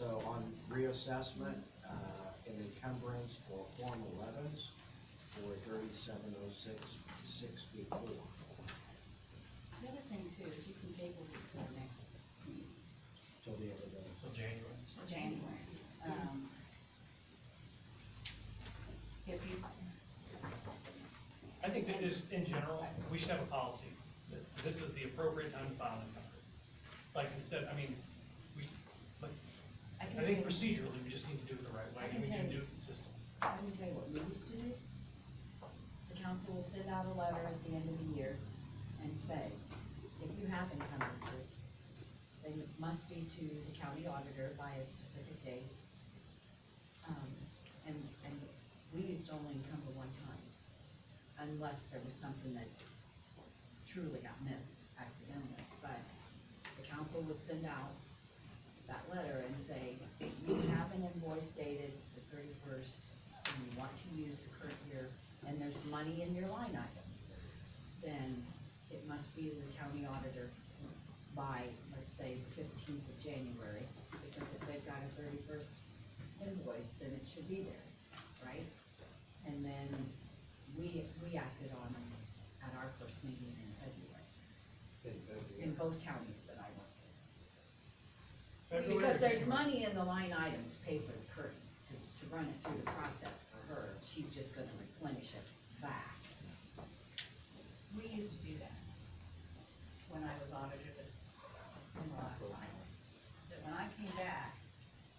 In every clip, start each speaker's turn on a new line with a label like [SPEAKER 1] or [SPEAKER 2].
[SPEAKER 1] So on reassessment, an encumbrance for Form 11s for 3706.64.
[SPEAKER 2] The other thing too is you can table this to the next meeting,
[SPEAKER 1] Till the other day.
[SPEAKER 3] Till January.
[SPEAKER 2] till January. If you,
[SPEAKER 3] I think that just in general, we should have a policy that this is the appropriate time to file an encumbrance. Like instead, I mean, I think procedurally, we just need to do it the right way, and we need to do it consistently.
[SPEAKER 2] I can tell you what we used to do. The council would send out a letter at the end of the year and say, if you have encumbrances, they must be to the county auditor by a specific date. And we used to only encumber one time, unless there was something that truly got missed accidentally. But the council would send out that letter and say, you have an invoice dated the 31st, and you want to use the current year, and there's money in your line item, then it must be the county auditor by, let's say, the 15th of January, because if they've got a 31st invoice, then it should be there, right? And then we acted on them at our first meeting in February, in both counties that I worked in.
[SPEAKER 3] February
[SPEAKER 2] Because
[SPEAKER 3] or
[SPEAKER 2] there's
[SPEAKER 3] January?
[SPEAKER 2] money in the line item to pay for the curtains, to run it through the process for her, she's just gonna replenish it back.
[SPEAKER 4] We used to do that when I was auditor in the last time. But when I came back,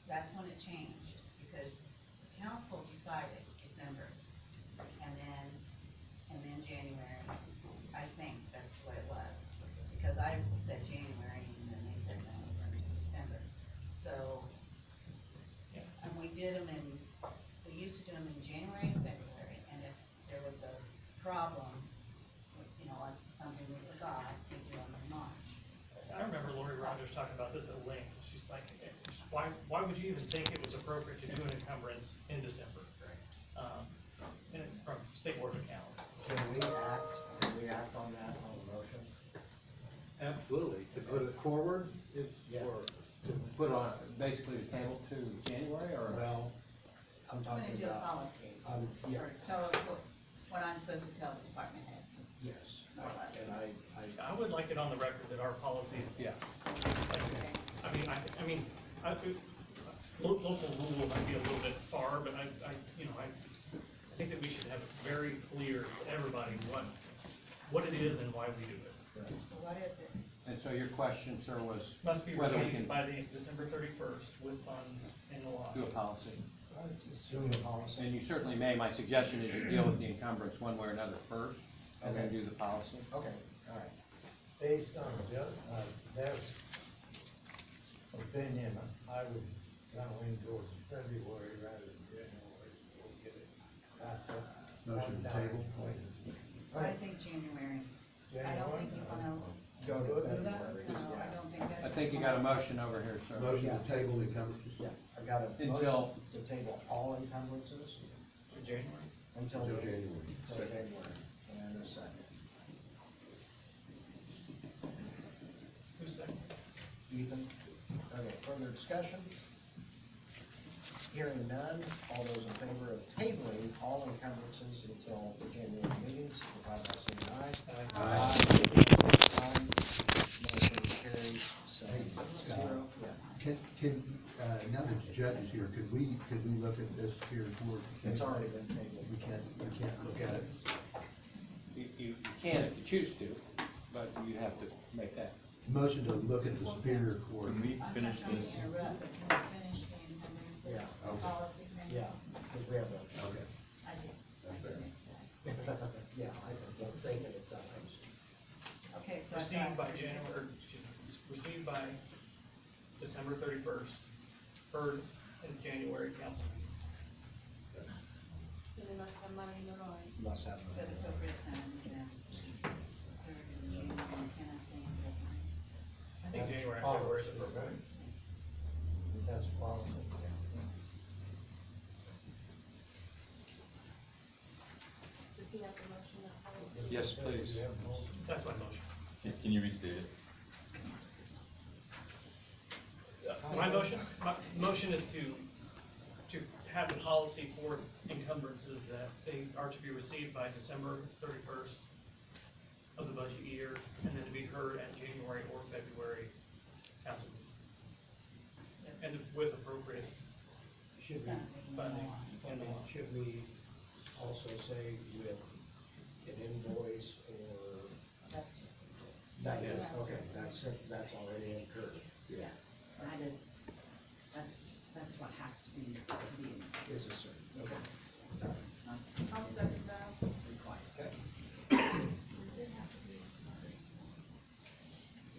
[SPEAKER 4] that's when it changed, because the council decided December, and then January. I think that's what it was, because I said January, and then they said no, we're in December. So,
[SPEAKER 3] Yeah.
[SPEAKER 4] and we used to do them in January and February, and if there was a problem, you know, like something we forgot, we do them in March.
[SPEAKER 3] I remember Lori Rogers talking about this at length. She's like, why would you even think it was appropriate to do an encumbrance in December? And from State Board of Accounts.
[SPEAKER 1] Can we act on that on the motion?
[SPEAKER 5] Absolutely, to put it forward,
[SPEAKER 1] Yeah.
[SPEAKER 5] or to put on, basically the table to January, or?
[SPEAKER 1] Well, I'm
[SPEAKER 4] I'm gonna
[SPEAKER 1] talking
[SPEAKER 4] do a
[SPEAKER 1] about,
[SPEAKER 4] policy,
[SPEAKER 1] yeah,
[SPEAKER 4] or tell us what I'm supposed to tell the department heads.
[SPEAKER 1] yes.
[SPEAKER 4] More or less.
[SPEAKER 1] And
[SPEAKER 3] I would like it on the record that our policy is yes. Local rule might be a little bit far, but I think that we should have it very clear to everybody what it is and why we do it.
[SPEAKER 4] So what is it?
[SPEAKER 5] And so your question, sir, was
[SPEAKER 3] Must be
[SPEAKER 5] whether we
[SPEAKER 3] received
[SPEAKER 5] can
[SPEAKER 3] by the December 31st with funds in the law.
[SPEAKER 5] do a policy.
[SPEAKER 1] doing the policy.
[SPEAKER 5] And you certainly may, my suggestion is you deal with the encumbrance one way or another first, and then
[SPEAKER 1] Okay.
[SPEAKER 5] do the policy.
[SPEAKER 1] Okay, all right.
[SPEAKER 6] Based on their opinion, I would kind of lean towards February rather than January, so we'll get it wrapped up.
[SPEAKER 7] Motion to table.
[SPEAKER 4] I think January. I don't think you wanna
[SPEAKER 1] Go to
[SPEAKER 4] do that.
[SPEAKER 1] February.
[SPEAKER 4] No, I don't think that's.
[SPEAKER 5] I think you got a motion over here, sir.
[SPEAKER 7] Motion to table the encumbrances.
[SPEAKER 1] Yeah, I got a
[SPEAKER 5] Until-
[SPEAKER 1] motion to table all encumbrances
[SPEAKER 3] For January?
[SPEAKER 1] until
[SPEAKER 7] Until January.
[SPEAKER 1] Until January, and a second.
[SPEAKER 3] Who's second?
[SPEAKER 1] Ethan, okay, further discussion? Hearing none, all those in favor of tabling all encumbrances until the January meeting, signify by saying aye. Aye. Motion carries 7-0. Yeah.
[SPEAKER 7] Can, now that the judge is here, could we look at this here for?
[SPEAKER 1] It's already been tabled.
[SPEAKER 7] We can't look at it.
[SPEAKER 5] You can if you choose to, but you have to make that.
[SPEAKER 7] Motion to look at the Superior Court.
[SPEAKER 8] Can we
[SPEAKER 4] I'm
[SPEAKER 8] finish
[SPEAKER 4] not trying
[SPEAKER 8] this?
[SPEAKER 4] to interrupt, but can we finish the encumbrances
[SPEAKER 1] Yeah.
[SPEAKER 7] Okay.
[SPEAKER 4] policy thing?
[SPEAKER 1] Yeah, because we have a,
[SPEAKER 7] Okay.
[SPEAKER 4] I missed that.
[SPEAKER 1] yeah, I don't think at times.
[SPEAKER 4] Okay, so I
[SPEAKER 3] Received by
[SPEAKER 4] thought.
[SPEAKER 3] January, received by December 31st, heard in January council meeting.
[SPEAKER 2] They must have money in the line.
[SPEAKER 1] Must have.
[SPEAKER 4] For the appropriate time, yeah. Third of January, can I say it?
[SPEAKER 3] I think January and February is appropriate.
[SPEAKER 6] That's policy.
[SPEAKER 2] Does he have the motion that follows?
[SPEAKER 8] Yes, please.
[SPEAKER 6] You have a motion.
[SPEAKER 3] That's my motion.
[SPEAKER 8] Can you restate it?
[SPEAKER 3] My motion is to have the policy for encumbrances that they are to be received by December 31st of the budget year, and then to be heard at January or February council meeting. And with appropriate
[SPEAKER 6] Should we,
[SPEAKER 3] funding.
[SPEAKER 6] and then should we also say with an invoice or?
[SPEAKER 2] That's just,
[SPEAKER 1] That is,
[SPEAKER 3] Yeah.
[SPEAKER 1] okay, that's already incurred.
[SPEAKER 2] yeah, that is, that's what has to be,
[SPEAKER 1] It's a certain, okay.
[SPEAKER 2] not
[SPEAKER 8] I'll second that.
[SPEAKER 2] required.
[SPEAKER 1] Okay.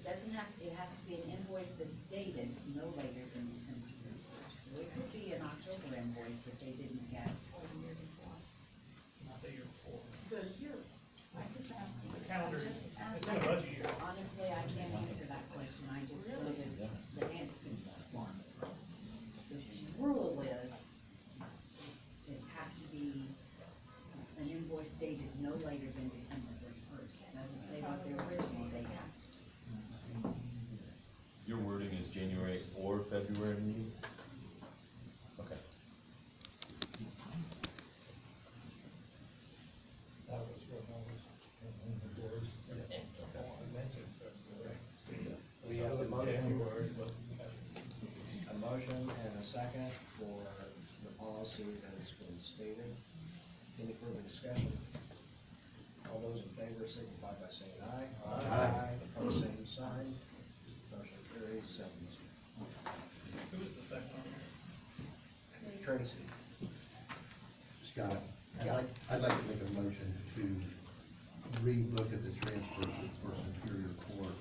[SPEAKER 2] It doesn't have, it has to be an invoice that's dated no later than December 31st. So it could be an October invoice that they didn't get.
[SPEAKER 8] Or the year before.
[SPEAKER 3] Not the year before.
[SPEAKER 8] The year,
[SPEAKER 2] I'm just asking.
[SPEAKER 3] The calendar,
[SPEAKER 2] I'm just
[SPEAKER 3] it's in a budget year.
[SPEAKER 2] Honestly, I can't answer that question, I just know that the rule is, it has to be an invoice dated no later than December 31st. It doesn't say what the original date has to be.
[SPEAKER 9] Your wording is January or February meeting? Okay.
[SPEAKER 6] That was what I was, endorsed. I mentioned February.
[SPEAKER 1] We have a motion,
[SPEAKER 6] January, but
[SPEAKER 1] a motion and a second for the policy that has been stated. Any further discussion? All those in favor signify by saying aye.
[SPEAKER 7] Aye.
[SPEAKER 1] Opposed, same sign. Motion carries 7-0.
[SPEAKER 3] Who was the second one?
[SPEAKER 1] Tracy.
[SPEAKER 7] Scott, I'd like to make a motion to re-look at the transfer for Superior Court.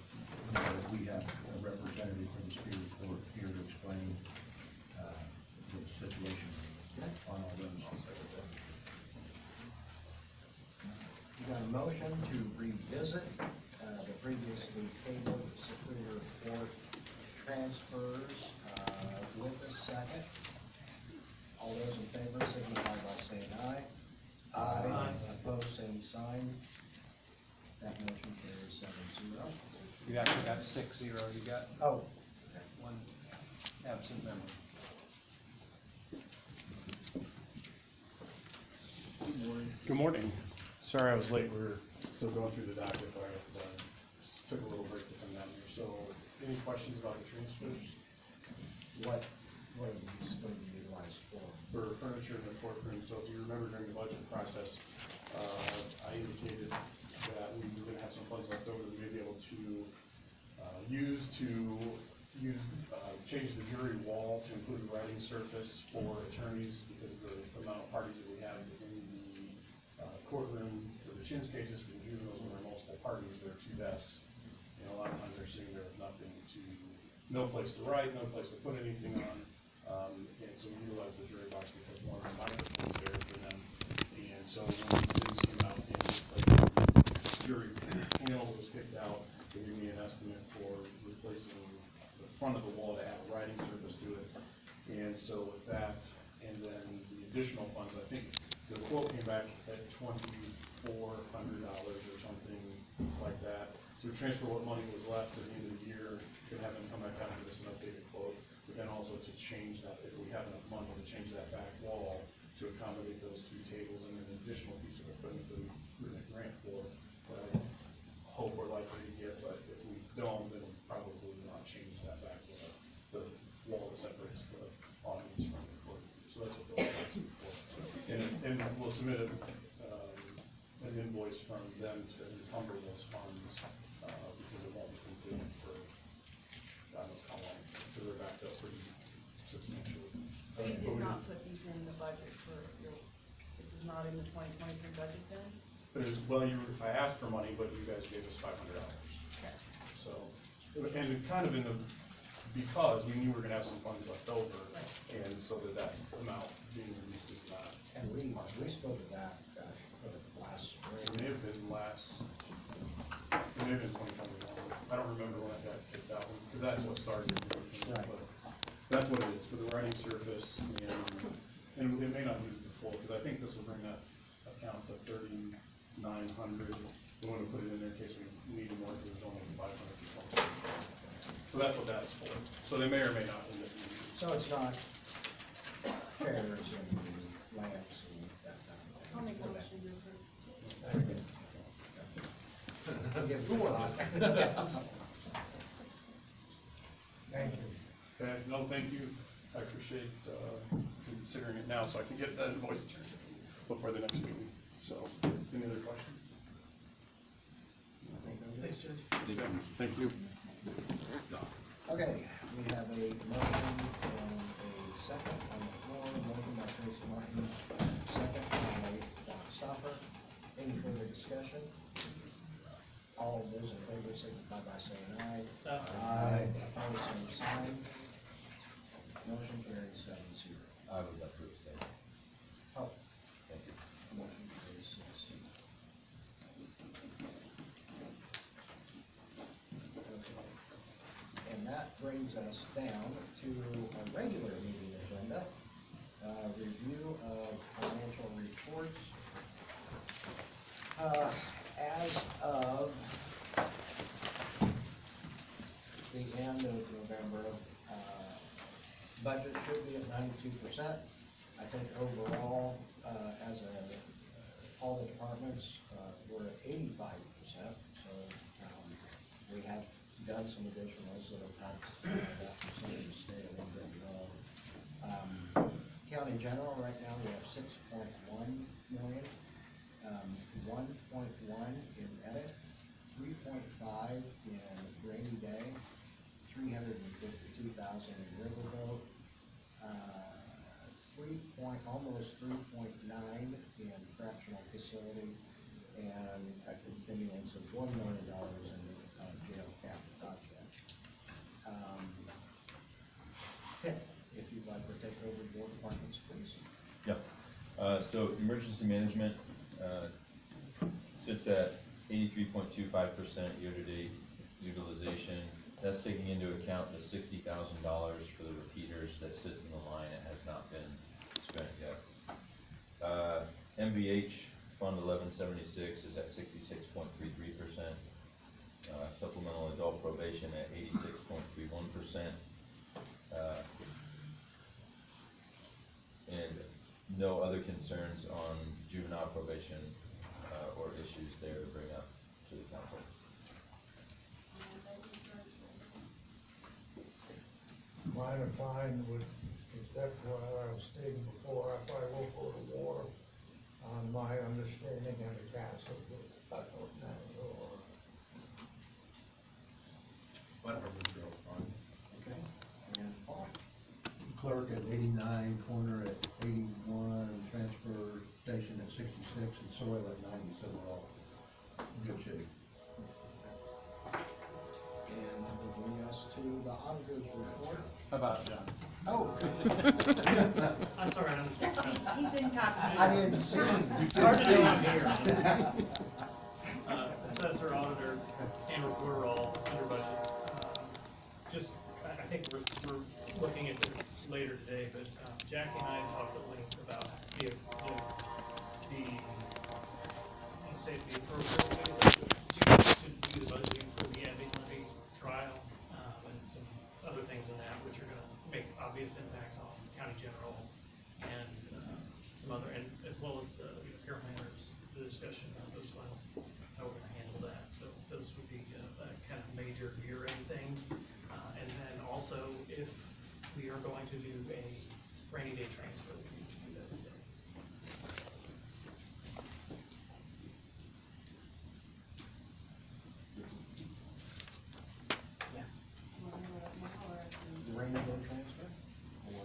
[SPEAKER 7] We have a representative from Superior Court here to explain, the situation on all those.
[SPEAKER 1] You got a motion to revisit, the previously tabled Superior Court transfers, with a second. All those in favor signify by saying aye.
[SPEAKER 3] Aye.
[SPEAKER 1] Opposed, same sign. That motion carries 7-0.
[SPEAKER 5] You actually got 6 you already got,
[SPEAKER 1] Oh,
[SPEAKER 5] one absent member.
[SPEAKER 10] Good morning. Sorry I was late. We were still going through the docket, but I took a little break to come down here. So, any questions about the transfers?
[SPEAKER 1] what are these going to be utilized for?
[SPEAKER 10] For furniture in the courtroom, so if you remember during the budget process, I indicated that we were gonna have some funds left over that we may be able to change the jury wall to include a writing surface for attorneys because of the amount of parties that we have in the courtroom. For the chins cases, for the juveniles, when there are multiple parties, there are 2 desks. And a lot of times they're sitting there with no place to write, no place to put anything on. And so we utilize the jury box because one of the microphones there for them. And so when these things came out and the jury panel was kicked out, they gave me an estimate for replacing the front of the wall to add a writing surface to it. And so with that, and then the additional funds, I think the quote came back at $2,400 or something like that. To transfer what money was left at the end of the year, could have them come back out and give us an updated quote, but then also to change that, if we have enough money, to change that back wall to accommodate those 2 tables and an additional piece of equipment that we're in a grant for, that I hope we're likely to get, but if we don't, then probably not change that back to the wall that separates the audience from the court. So that's what they're asking for. And we'll submit an invoice from them to encumber those funds, because it won't be completed for God knows how long, because they're backed up pretty substantially.
[SPEAKER 8] So you did not put these in the budget for your, this is not in the 2023 budget then?
[SPEAKER 10] But well, I asked for money, but you guys gave us $500.
[SPEAKER 8] Okay.
[SPEAKER 10] So, and it kind of because we knew we were gonna have some funds left over, and so that amount being released is not.
[SPEAKER 1] And we spoke of that, for the last
[SPEAKER 10] It
[SPEAKER 1] spring.
[SPEAKER 10] may have been 2021. I don't remember when I got kicked out, because that's what started everything.
[SPEAKER 1] Right.
[SPEAKER 10] But that's what it is, for the writing surface, and it may not use the full, because I think this will bring that account to 3,900. We want to put it in there in case we need more, because there's only 500 to 20. So that's what that's for. So they may or may not end up
[SPEAKER 1] So it's not chairs and lamps and that kind of thing.
[SPEAKER 8] I'll make a
[SPEAKER 1] Okay.
[SPEAKER 8] motion to approve.
[SPEAKER 1] Give it a thought.
[SPEAKER 6] Thank you.
[SPEAKER 10] Okay, no, thank you. I appreciate, considering it now, so I can get that invoice turned before the next meeting. So, any other questions?
[SPEAKER 3] Thanks, Judge.
[SPEAKER 10] Thank you.
[SPEAKER 1] Okay, we have a motion and a second on the floor, motion by Tracy Martin, second by Don Stopper. Any further discussion? All of those in favor signify by saying aye.
[SPEAKER 3] Aye.
[SPEAKER 1] Opposed, same sign. Motion carries 7-0.
[SPEAKER 9] I would like to abstain.
[SPEAKER 1] Oh,
[SPEAKER 9] Thank you.
[SPEAKER 1] motion carries 6-0. Okay. And that brings us down to a regular meeting agenda. Review of financial reports. As of the end of November, budget should be at 92%. I think overall, as all the departments, we're at 85%, so, we have done some additionals that have helped that percentage stay a little bit low. County general, right now, we have 6.1 million, 1.1 in edit, 3.5 in rainy day, 352,000 in riverboat, almost 3.9 in correctional facility, and a continuance of $1 million in the jail cap project. Tim, if you'd like to take over board departments, please.
[SPEAKER 9] Yep. So emergency management, sits at 83.25% year-to-date utilization. That's taking into account the $60,000 for the repeaters that sits in the line. It has not been spent yet. MVH Fund 1176 is at 66.33%. Supplemental adult probation at 86.31%. And no other concerns on juvenile probation, or issues there to bring up to the council.
[SPEAKER 6] Mine are fine with, except what I was stating before, if I will go to war, on my understanding and the council, I don't know, or.
[SPEAKER 7] Whatever, girl, fine.
[SPEAKER 1] Okay. And Paul?
[SPEAKER 7] Clerk at 89, corner at 81, transfer station at 66, and soil at 90, so we're all in good shape.
[SPEAKER 1] And that will bring us to the auditor's report.
[SPEAKER 5] How about John?
[SPEAKER 1] Oh,
[SPEAKER 3] I'm sorry, I'm just.
[SPEAKER 2] He's in copy.
[SPEAKER 1] I didn't see him.
[SPEAKER 3] It's hard to do on here, honestly. Assessor, auditor, and recorder all under budget. Just, I think we're looking at this later today, but Jackie and I talked at length about the, I want to say the appropriate ways to do the budgeting for the levy trial, and some other things in that, which are gonna make obvious impacts on county general and some other, and as well as, Carroll Manners, the discussion of those funds, how we're gonna handle that. So those would be kind of major year-end things. And then also, if we are going to do a rainy day transfer, we need to do that today.
[SPEAKER 1] Yes.
[SPEAKER 8] Want to know what now, or I can-
[SPEAKER 1] The rainy day transfer? Or,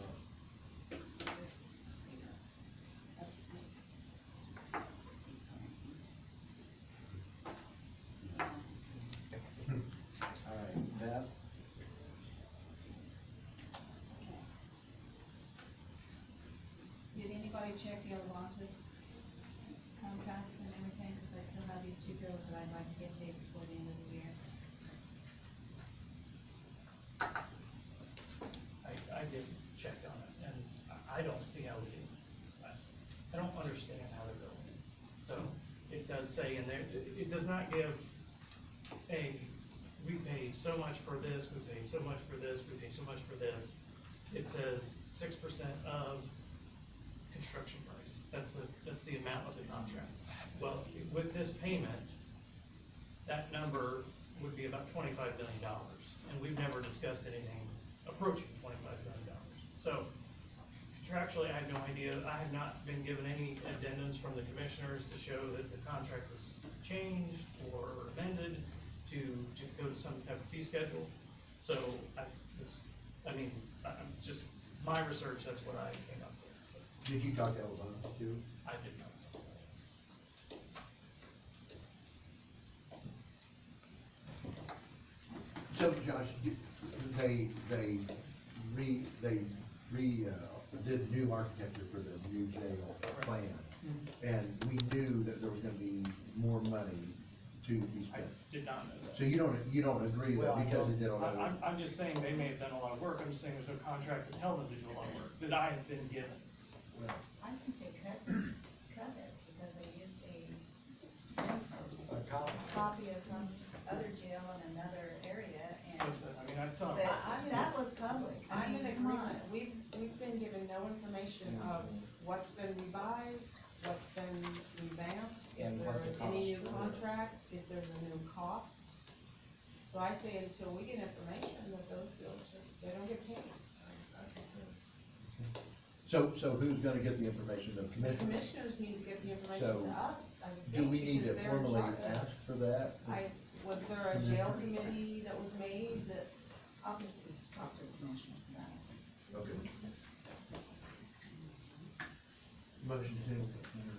[SPEAKER 1] all right, Bev?
[SPEAKER 4] Did anybody check the Atlantis contracts and everything, cause I still have these two bills that I'd like to get paid before the end of the year.
[SPEAKER 3] I did check on it, and I don't see how we can, I don't understand how they're going. So, it does say in there, it does not give we pay so much for this, we pay so much for this, we pay so much for this. it says 6% of construction price. That's the amount of the contract. Well, with this payment, that number would be about $25 million, and we've never discussed anything approaching $25 million. So contractually, I have no idea. I have not been given any addendums from the commissioners to show that the contract was changed or amended to go to some type of fee schedule. So I'm just, my research, that's what I came up with, so
[SPEAKER 7] Did you talk to Alabama too?
[SPEAKER 3] I did not.
[SPEAKER 7] So Josh, they did new architecture for the new jail plan. And we knew that there was gonna be more money to be
[SPEAKER 3] I
[SPEAKER 7] spent.
[SPEAKER 3] did not know that.
[SPEAKER 7] So you don't agree
[SPEAKER 1] Well, I
[SPEAKER 7] that because
[SPEAKER 1] don't-
[SPEAKER 7] they did a lot of work?
[SPEAKER 3] I'm just saying they may have done a lot of work. I'm just saying there's no contract to tell them to do a lot of work that I have been given.
[SPEAKER 1] Well,
[SPEAKER 4] I think they cut it because they used
[SPEAKER 1] a copy.
[SPEAKER 4] a copy of some other jail in another area and,
[SPEAKER 3] Listen, I mean, I still
[SPEAKER 4] but
[SPEAKER 3] have,
[SPEAKER 4] that was public. I
[SPEAKER 8] I'm
[SPEAKER 4] mean,
[SPEAKER 8] in
[SPEAKER 4] come on.
[SPEAKER 8] agreement, we've been given no information of what's been revised, what's been revamped, if
[SPEAKER 1] And what the
[SPEAKER 8] there's any new
[SPEAKER 1] costs were.
[SPEAKER 8] contracts, if there's a new cost. So I say until we get information that those bills just, they don't get paid.
[SPEAKER 7] So who's gonna get the information? The
[SPEAKER 8] The
[SPEAKER 7] commissioners?
[SPEAKER 8] commissioners need to get the information
[SPEAKER 7] So,
[SPEAKER 8] to us, I would
[SPEAKER 7] Do
[SPEAKER 8] think,
[SPEAKER 7] we need to
[SPEAKER 8] because they're in
[SPEAKER 7] formally
[SPEAKER 8] charge.
[SPEAKER 7] ask for that?
[SPEAKER 8] Was there a jail committee that was made that,
[SPEAKER 4] I'll just talk to the commissioners about it.
[SPEAKER 7] Okay. Motion to table, or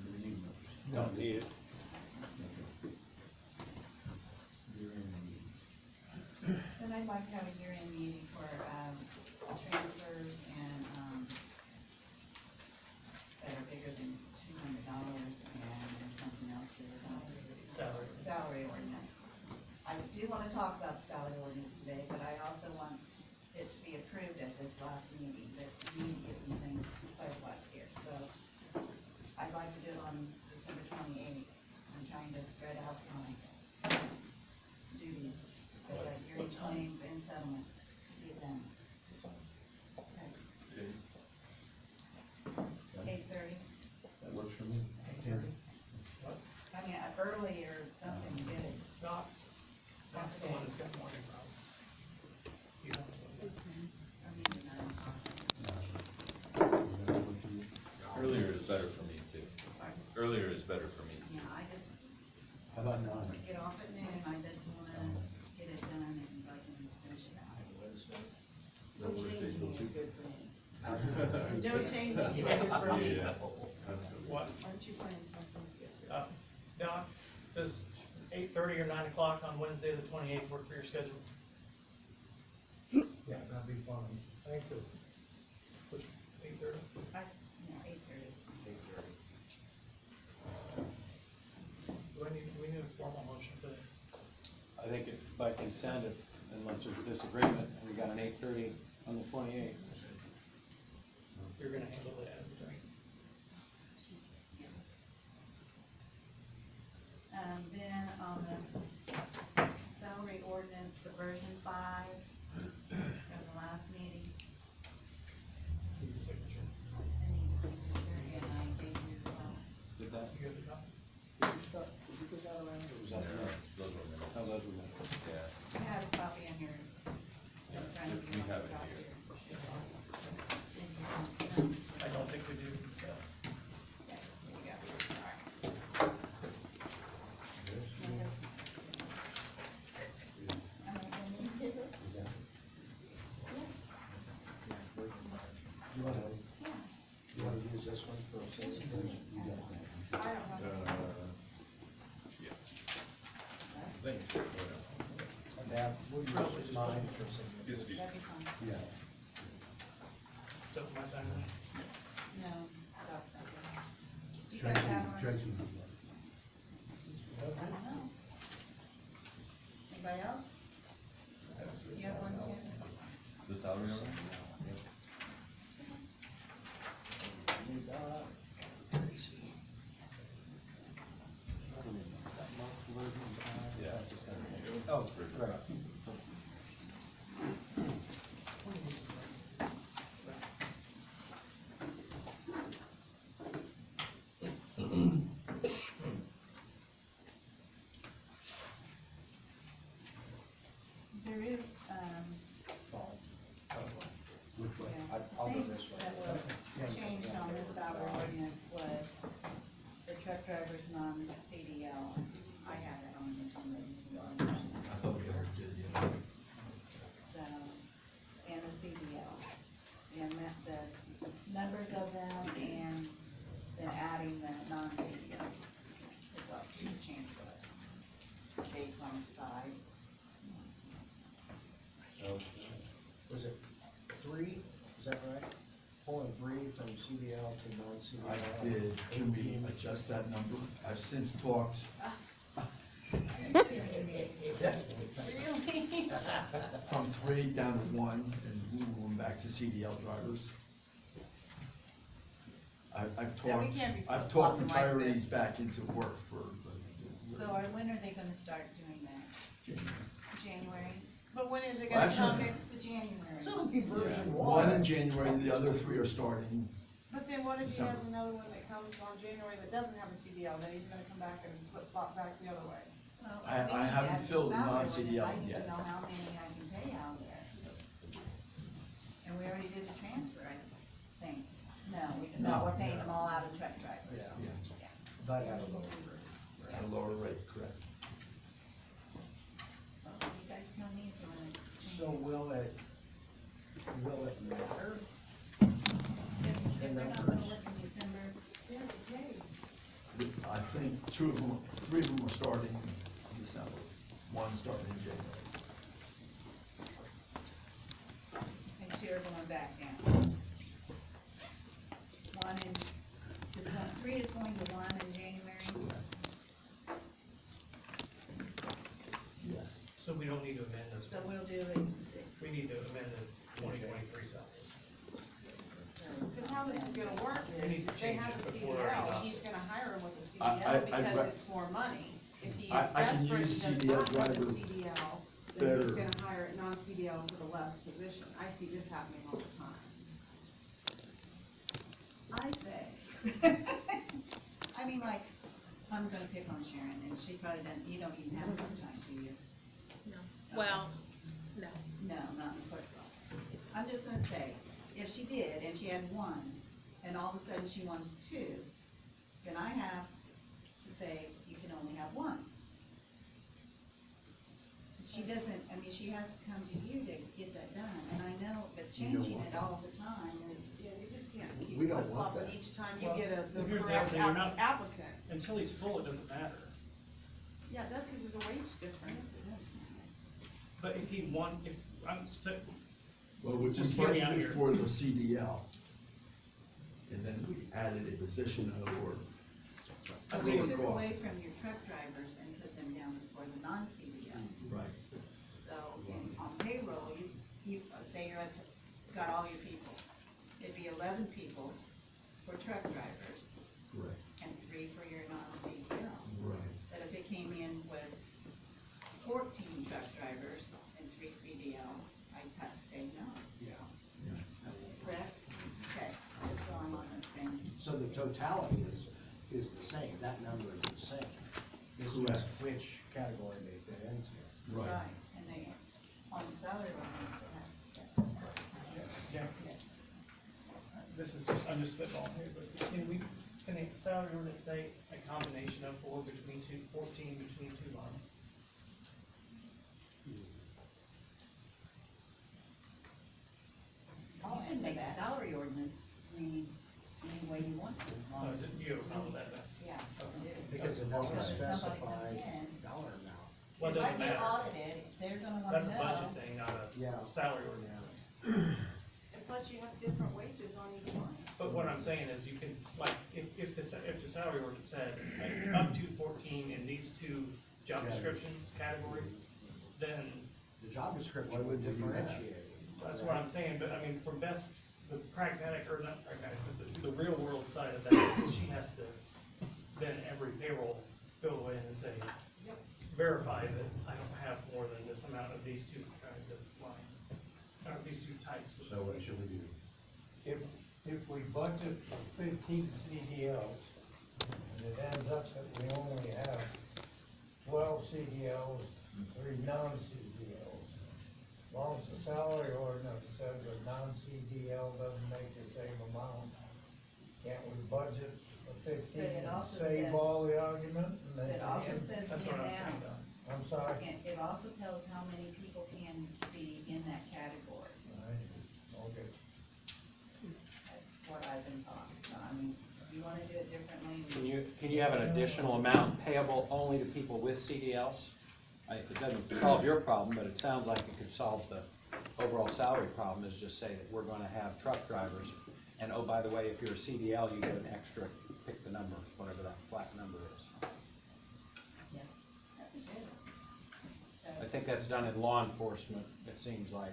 [SPEAKER 7] do we need a motion?
[SPEAKER 5] Don't need it.
[SPEAKER 7] Year-end meeting.
[SPEAKER 4] Then I'd like to have a year-end meeting for, transfers and, that are bigger than $200 and something else for the salary ordinance. I do wanna talk about the salary ordinance today, but I also want it to be approved at this last meeting, that we need to get some things clarified here, so I'd like to do it on December 28th. I'm trying to spread out my duties, so that your
[SPEAKER 3] What time?
[SPEAKER 4] claims and settlement to get done. Okay. 8:30,
[SPEAKER 7] That works for me. Terry?
[SPEAKER 4] I mean, early or something, get it.
[SPEAKER 3] Doc's the one that's got morning problems. You know,
[SPEAKER 4] I mean, 9 o'clock.
[SPEAKER 7] Does that work for you?
[SPEAKER 9] Earlier is better for me too. Earlier is better for me.
[SPEAKER 4] Yeah, I just
[SPEAKER 7] How about 9?
[SPEAKER 4] get off at noon, I just wanna get it done and so I can finish it out.
[SPEAKER 1] Wednesday.
[SPEAKER 8] no changing is good for me.
[SPEAKER 4] No changing is good for me.
[SPEAKER 3] what,
[SPEAKER 8] Aren't you planning something different?
[SPEAKER 3] Doc, does 8:30 or 9 o'clock on Wednesday, the 28th work for your schedule?
[SPEAKER 6] Yeah, that'd be fine. Thank you.
[SPEAKER 3] Which, 8:30?
[SPEAKER 4] 8:30 is fine.
[SPEAKER 1] 8:30.
[SPEAKER 3] Do we need a formal motion for that?
[SPEAKER 5] I think if by consent, unless there's disagreement, we got an 8:30 on the 28th.
[SPEAKER 3] You're gonna handle the advertising?
[SPEAKER 4] Then on this salary ordinance, the version 5 from the last meeting,
[SPEAKER 3] Need the signature.
[SPEAKER 4] I need a signature and I gave you,
[SPEAKER 5] Did that,
[SPEAKER 3] You got the copy?
[SPEAKER 5] did you put that around, or was that?
[SPEAKER 9] Those were minutes.
[SPEAKER 5] Oh, those were minutes.
[SPEAKER 9] Yeah.
[SPEAKER 4] I have a copy in here in front of you.
[SPEAKER 9] We have it
[SPEAKER 4] Got
[SPEAKER 9] here.
[SPEAKER 3] I don't think we do.
[SPEAKER 4] Yeah, there you go, sorry.
[SPEAKER 1] You wanna use this one for a signature?
[SPEAKER 8] I don't have.
[SPEAKER 1] And that, we'll use mine for signature.
[SPEAKER 4] That'd be fine.
[SPEAKER 7] Yeah.
[SPEAKER 3] Don't mind signing that?
[SPEAKER 4] No, Scott's not there. Do you guys have one?
[SPEAKER 7] Tracy.
[SPEAKER 4] I don't know. Anybody else? You have one, Tim?
[SPEAKER 9] The salary order? Yeah.
[SPEAKER 7] Oh, right.
[SPEAKER 4] there is,
[SPEAKER 7] Which way?
[SPEAKER 4] yeah,
[SPEAKER 1] I'll
[SPEAKER 4] the
[SPEAKER 1] go
[SPEAKER 4] thing
[SPEAKER 1] this way.
[SPEAKER 4] that was changed on this salary ordinance was the truck drivers non-CDL. I have it on this one.
[SPEAKER 7] I thought we already did, yeah.
[SPEAKER 4] So, and the CDL, and that, the numbers of them, and then adding the non-CDL is what the change was. Dates on the side.
[SPEAKER 1] Was it 3, is that right? Pulling 3 from CDL to non-CDL?
[SPEAKER 11] I did, can we adjust that number? I've since talked,
[SPEAKER 4] Really?
[SPEAKER 11] from 3 down to 1 and moving back to CDL drivers. I've
[SPEAKER 8] Yeah, we
[SPEAKER 11] talked,
[SPEAKER 8] can't be
[SPEAKER 11] I've talked
[SPEAKER 8] flopping like
[SPEAKER 11] retirees
[SPEAKER 8] this.
[SPEAKER 11] back into work for
[SPEAKER 4] So when are they gonna start doing that? January?
[SPEAKER 8] But when is it
[SPEAKER 11] Well,
[SPEAKER 8] gonna come?
[SPEAKER 11] actually-
[SPEAKER 4] Fix the January.
[SPEAKER 1] So it'll be version
[SPEAKER 11] one
[SPEAKER 1] 1.
[SPEAKER 11] in January, the other 3 are starting.
[SPEAKER 8] But then what if he has
[SPEAKER 11] December.
[SPEAKER 8] another one that comes on January that doesn't have a CDL, then he's gonna come back and flop back the other way?
[SPEAKER 4] Well,
[SPEAKER 11] I
[SPEAKER 4] we need to
[SPEAKER 11] haven't
[SPEAKER 4] add the
[SPEAKER 11] filled the
[SPEAKER 4] salary
[SPEAKER 11] non-CDL
[SPEAKER 4] ordinance. I need
[SPEAKER 11] yet.
[SPEAKER 4] to know how many I can pay out there. And we already did the transfer, I think. No, we're paying them all out of truck drivers.
[SPEAKER 1] Yeah.
[SPEAKER 11] Yeah,
[SPEAKER 1] But at a lower rate.
[SPEAKER 11] at a lower rate, correct.
[SPEAKER 4] Well, you guys tell me if you wanna change.
[SPEAKER 1] So will it matter?
[SPEAKER 4] If they're not gonna work in December,
[SPEAKER 8] Yeah, okay.
[SPEAKER 11] I think 3 of them are starting in December, 1 starting in January.
[SPEAKER 4] and 2 are going back down. 3 is going to 1 in January.
[SPEAKER 11] Yes.
[SPEAKER 3] So we don't need to amend this,
[SPEAKER 4] So we'll do it,
[SPEAKER 3] we need to amend the 2023 salary.
[SPEAKER 8] Cause how this is gonna work
[SPEAKER 3] We need
[SPEAKER 8] is,
[SPEAKER 3] to
[SPEAKER 8] if they
[SPEAKER 3] change
[SPEAKER 8] have
[SPEAKER 3] it
[SPEAKER 8] a
[SPEAKER 3] before
[SPEAKER 8] CDL,
[SPEAKER 3] our-
[SPEAKER 8] he's gonna hire him with a
[SPEAKER 11] I-
[SPEAKER 8] CDL
[SPEAKER 11] I'd
[SPEAKER 8] because
[SPEAKER 11] ra-
[SPEAKER 8] it's more money. If he is
[SPEAKER 11] I can
[SPEAKER 8] desperate,
[SPEAKER 11] use
[SPEAKER 8] and does
[SPEAKER 11] CDL
[SPEAKER 8] not have a
[SPEAKER 11] driver
[SPEAKER 8] CDL, then he's
[SPEAKER 11] better.
[SPEAKER 8] gonna hire a non-CDL for the less position. I see this happening all the time.
[SPEAKER 4] I say. I mean, like, I'm gonna pick on Sharon, and she probably doesn't, you don't even have part-time, do you?
[SPEAKER 12] No, well, no.
[SPEAKER 4] No, not in the clerk's office. I'm just gonna say, if she did, and she had 1, and all of a sudden she wants 2, then I have to say, you can only have 1. She doesn't, I mean, she has to come to you to get that done, and I know, but changing it all the time is,
[SPEAKER 8] Yeah, you just can't keep
[SPEAKER 1] We don't want
[SPEAKER 8] flip-flopping
[SPEAKER 1] that.
[SPEAKER 8] each time you
[SPEAKER 3] Well,
[SPEAKER 8] get
[SPEAKER 3] here's
[SPEAKER 8] the
[SPEAKER 3] the other
[SPEAKER 8] correct
[SPEAKER 3] thing, you're not-
[SPEAKER 8] applicant.
[SPEAKER 3] Until he's full, it doesn't matter.
[SPEAKER 8] Yeah, that's because there's a wage difference.
[SPEAKER 4] yes, it does matter.
[SPEAKER 3] But if if I'm sick,
[SPEAKER 11] Well, we
[SPEAKER 3] Just
[SPEAKER 11] just
[SPEAKER 3] hear me out
[SPEAKER 11] budgeted
[SPEAKER 3] here.
[SPEAKER 11] for the CDL. And then we added a position or
[SPEAKER 3] I'm
[SPEAKER 4] So
[SPEAKER 3] saying-
[SPEAKER 4] we took
[SPEAKER 11] cost.
[SPEAKER 4] away from your truck drivers and put them down for the non-CDL.
[SPEAKER 11] Right.
[SPEAKER 4] So, on payroll, you, say you're got all your people, it'd be 11 people for truck drivers
[SPEAKER 11] Correct.
[SPEAKER 4] and 3 for your non-CDL.
[SPEAKER 11] Right.
[SPEAKER 4] But if it came in with 14 truck drivers and 3 CDL, I'd have to say no,
[SPEAKER 1] Yeah.
[SPEAKER 4] correct? Okay, just so I'm on the same,
[SPEAKER 1] So the totality is the same, that number is the same. It's just
[SPEAKER 11] Correct.
[SPEAKER 1] which category they fit into.
[SPEAKER 4] right, and they, on the salary ordinance, it has to say.
[SPEAKER 3] Jack, I'm just spitballing here, but can the salary ordinance say a combination of 14 between 2 lines?
[SPEAKER 4] Oh,
[SPEAKER 2] You can make the salary ordinance read any way you want to, as long
[SPEAKER 3] Oh,
[SPEAKER 2] as,
[SPEAKER 3] is it, you have a problem with that, then?
[SPEAKER 4] Yeah, I do.
[SPEAKER 1] Because it doesn't
[SPEAKER 4] Because if somebody
[SPEAKER 1] specify
[SPEAKER 4] comes in,
[SPEAKER 1] dollar amount.
[SPEAKER 3] Well, it
[SPEAKER 4] if I
[SPEAKER 3] doesn't
[SPEAKER 4] get
[SPEAKER 3] matter.
[SPEAKER 4] audited, they're gonna wanna
[SPEAKER 3] That's a budget
[SPEAKER 4] know.
[SPEAKER 3] thing, not a
[SPEAKER 1] Yeah.
[SPEAKER 3] salary ordinance.
[SPEAKER 8] And plus you have different wages on each line.
[SPEAKER 3] But what I'm saying is you can, like, if the salary ordinance said like, up to 14 in these 2 job
[SPEAKER 1] Yeah.
[SPEAKER 3] descriptions, categories, then
[SPEAKER 1] The job description
[SPEAKER 7] Why
[SPEAKER 1] would
[SPEAKER 7] would we do that?
[SPEAKER 1] differentiate.
[SPEAKER 3] that's what I'm saying, but I mean, from the pragmatic, or not pragmatic, but the real world side of that is she has to, then every payroll go in and say, verify that I don't have more than this amount of these 2 kinds of lines, or these 2 types of.
[SPEAKER 7] So what should we do?
[SPEAKER 6] If we budget for 15 CDLs, and it ends up that we only have 12 CDLs and 3 non-CDLs, Well, the salary ordinance says a non-CDL doesn't make the same amount. Can't we budget for 15
[SPEAKER 4] But it
[SPEAKER 6] and
[SPEAKER 4] also
[SPEAKER 6] save
[SPEAKER 4] says-
[SPEAKER 6] all the argument? And then
[SPEAKER 4] It also
[SPEAKER 6] end?
[SPEAKER 4] says
[SPEAKER 3] That's
[SPEAKER 4] the
[SPEAKER 3] what I'm saying,
[SPEAKER 4] amount.
[SPEAKER 3] Don.
[SPEAKER 6] I'm sorry.
[SPEAKER 4] And it also tells how many people can be in that category.
[SPEAKER 6] Okay.
[SPEAKER 4] That's what I've been taught, so I mean, if you wanna do it differently.
[SPEAKER 5] Can you have an additional amount payable only to people with CDLs? It doesn't solve your problem, but it sounds like it could solve the overall salary problem, is just say that we're gonna have truck drivers. And oh, by the way, if you're a CDL, you get an extra, pick the number, whatever that flat number is.
[SPEAKER 2] Yes.
[SPEAKER 4] That'd be good.
[SPEAKER 5] I think that's done in law enforcement, it seems like,